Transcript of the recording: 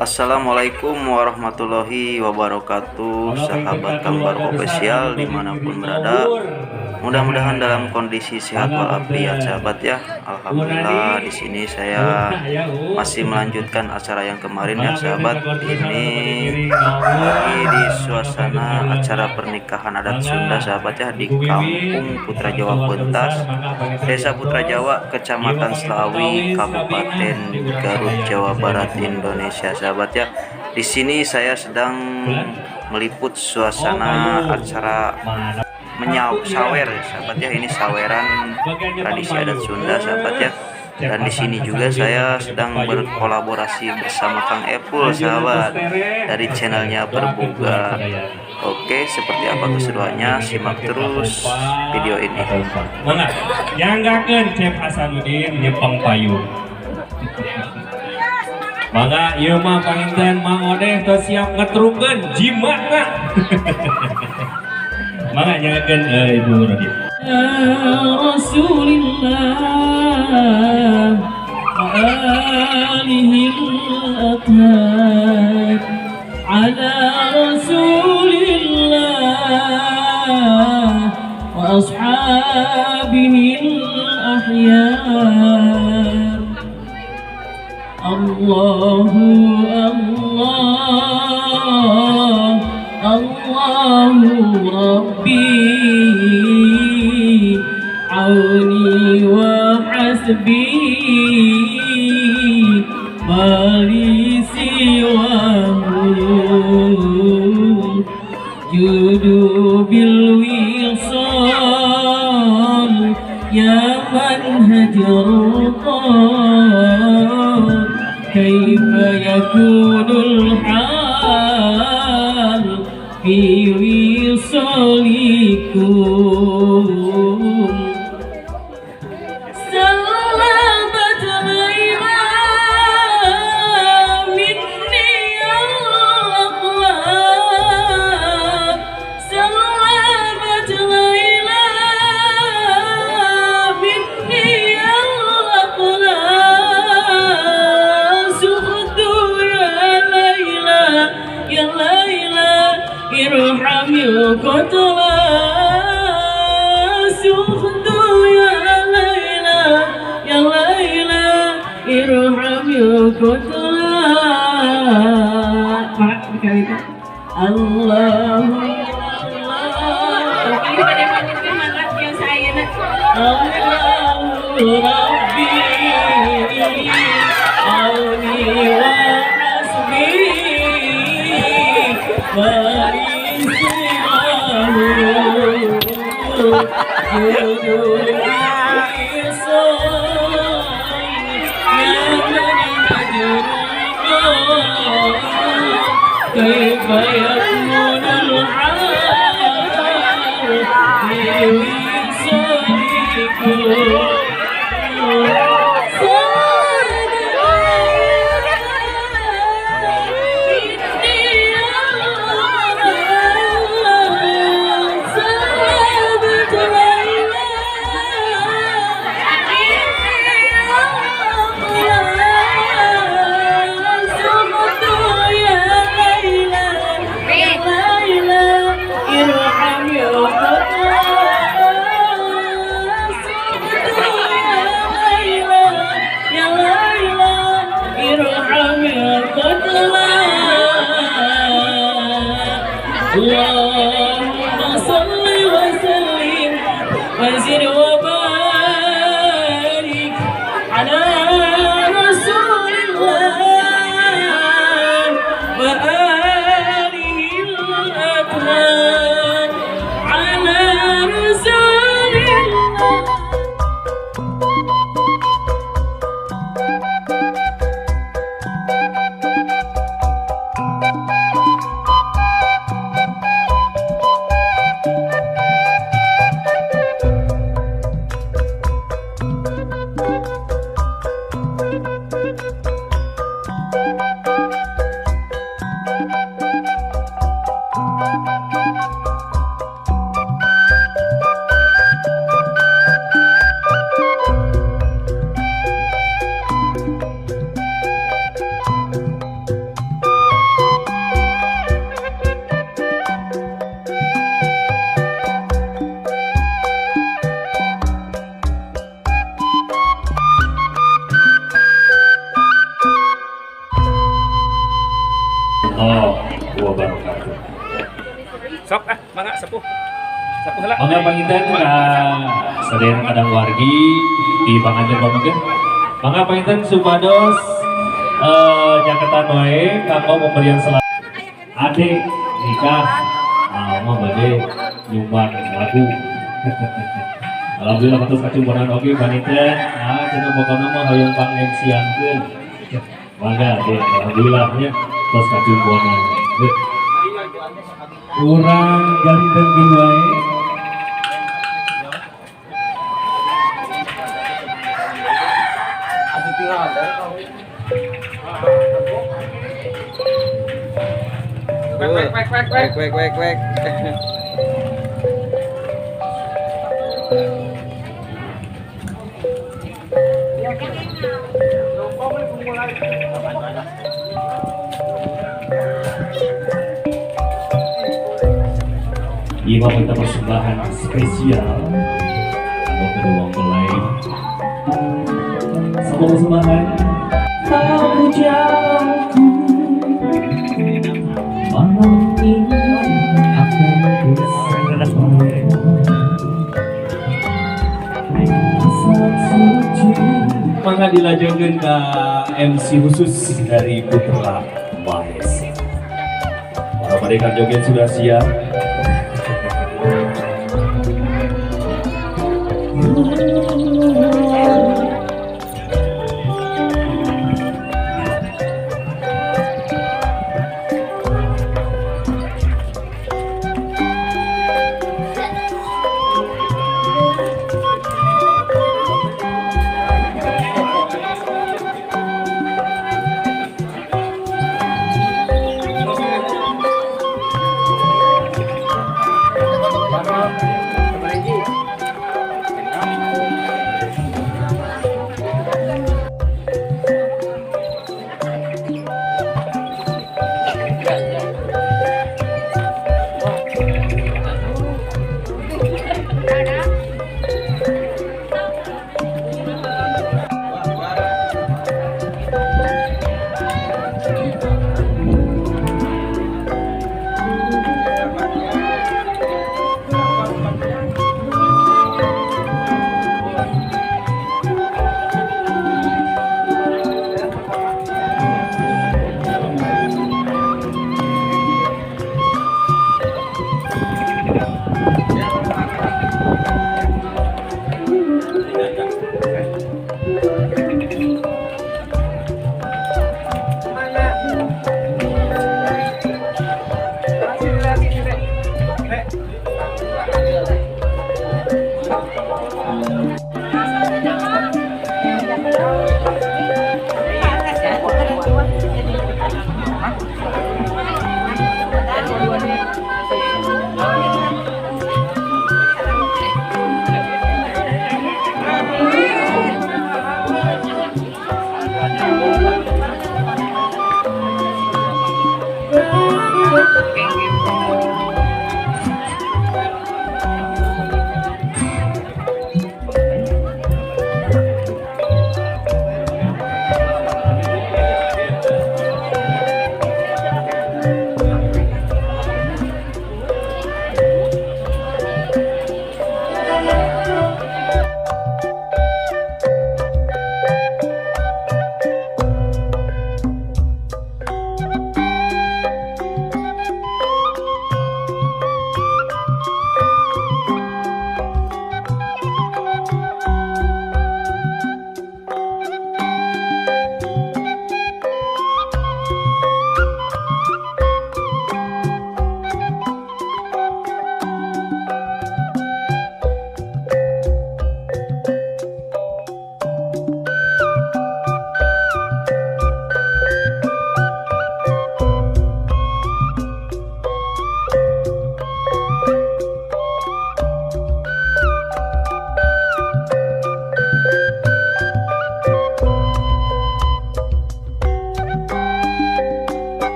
Assalamualaikum warahmatullahi wabarakatuh, sahabat Kembar Official dimanapun berada. Mudah-mudahan dalam kondisi sehat walafiat, sahabat ya. Alhamdulillah di sini saya masih melanjutkan acara yang kemarin ya, sahabat. Ini lagi di suasana acara pernikahan adat Sunda, sahabat ya, di Kampung Putra Jawa Pentas, Desa Putra Jawa, Kecamatan Slawi, Kabupaten Garut, Jawa Barat, Indonesia, sahabat ya. Di sini saya sedang meliput suasana acara sawer, sahabat ya. Ini saweran tradisi adat Sunda, sahabat ya. Dan di sini juga saya sedang berkolaborasi bersama Kang Epul, sahabat, dari channelnya Berbuga. Oke, seperti apa keseruannya? Simak terus video ini. Mangga, nyanggakeun Chef Hasanuddin nyepeng payung. Mangga, ieu mah panginten Mang Odeh tos siap ngetrukeun jimatna. Mangga nyanggakeun Ibu Rodia. Rasulillah wa alihil athar ala Rasulillah wa ashabihil ahyar. Allahu Allah, Allahu Rabbi, auni wa hasbi, mali siwahu, judu bil wisal, ya man hajarullah, kaifa yakunul hal fi wisalikum. Salamat ghaiba minni al-aqlab, salamat ghaiba minni al-aqlab. Sukhtu ya Laila, ya Laila, irham ya qatla. Sukhtu ya Laila, ya Laila, irham ya qatla. Pak, sekali itu Allahu Allahu Rabbi, auni wa hasbi, كيف يكون الحال في وصالكم. Allahumma salli wa sallim wa zid wa barik ala Rasulillah wa alihi al-athar ala Rasulillah. warahmatullahi wabarakatuh. Sok mangga sepuh. Sepuh heula. Mangga panginten ka sadayana kadang wargi di panganten pamangkin. Mangga panginten supados nyaketan wae kanggo pemberian selamat. Adik nikah, mah bade nyumbang lagu. Alhamdulillah matur kacumburan oge panginten. Cenah pokona mah hoyong pang MC-ankeun. Mangga deh, alhamdulillah nya tos kacumburan. Kurang ganteng gue. Wek. Ima minta persembahan spesial untuk kedua mempelai. Sebuah persembahan. Kau jauhku, malam ini akan bersama. Mangga dilajengeun ka MC khusus dari Putra Mahesa. Para mereka joget sudah siap.